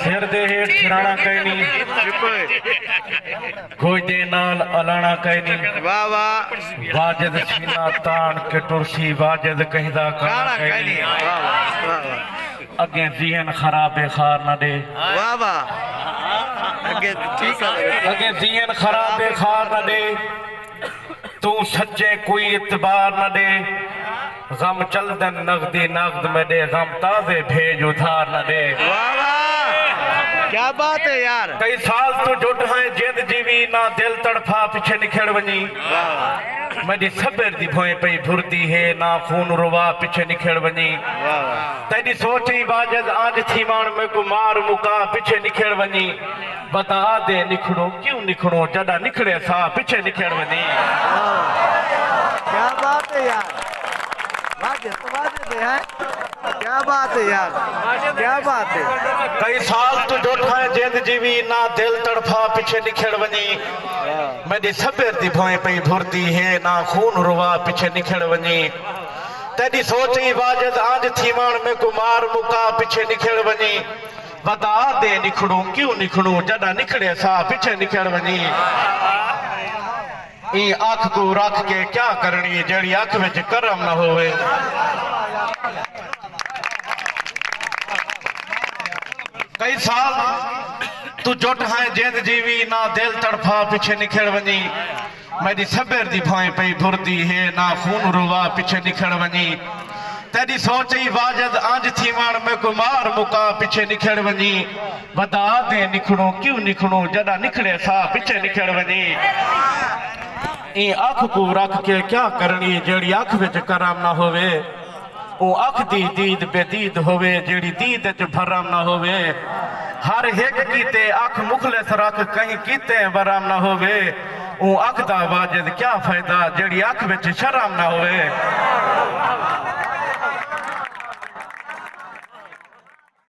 सिर दे हेठ सिराना कहनी खोज दे नाल अलाना कहनी वाह वाह वाजिद सीना तान के टुरसी वाजिद कहदा काना कहनी वाह वाह अगे ज़हन खराबे खार न दे वाह वाह अगे ठीक है अगे ज़हन खराबे खार न दे तू सच्चे कोई इतबार न दे गम चलदन नगदी नगद में दे गम ताजे भेज उधार न दे वाह वाह क्या बात है यार कई साल तो जुट है जिंद जीवी ना दिल तड़फा पीछे निखड़ वनी वाह मेरी सबर दी भोए पई भुरती है ना खून रुवा पीछे निखड़ वनी वाह तेरी सोची बाजद आज थी मान में को मार मुका पीछे निखड़ वनी बता दे निखड़ो क्यों निखड़ो जदा निखड़े सा पीछे निखड़ वनी क्या बात है यार वाजिद है क्या बात है यार क्या बात है कई साल तो जुट है जिंद जीवी ना दिल तड़फा पीछे निखड़ वनी मेरी सबर दी भोए पई भुरती है ना खून रुवा पीछे निखड़ वनी तेरी सोची वाजिद आज थी मान में को मार मुका पीछे निखड़ वनी बता दे निखड़ू क्यों निखड़ू जदा निखड़े सा पीछे निखड़ वनी ई आँख को रख के क्या करनी जेड़ी आँख विच करम न होवे कई साल तू जुट है जिंद जीवी ना दिल तड़फा पीछे निखड़ वनी मेरी सबर दी भोए पई भुरती है ना खून रुवा पीछे निखड़ वनी तेरी सोची वाजिद आज थी मान में को मार मुका पीछे निखड़ वनी बता दे निखड़ो क्यों निखड़ो जदा निखड़े सा पीछे निखड़ वनी ई आँख को रख के क्या करनी जेड़ी आँख विच करम ना होवे ओ आँख दी दीद बेदीद होवे जेड़ी दीद च भरम ना होवे हर एक कीते आँख मुखलिस रख कहीं कीते बरम ना होवे ओ आँख दा वाजिद क्या फायदा जेड़ी आँख विच शर्म ना होवे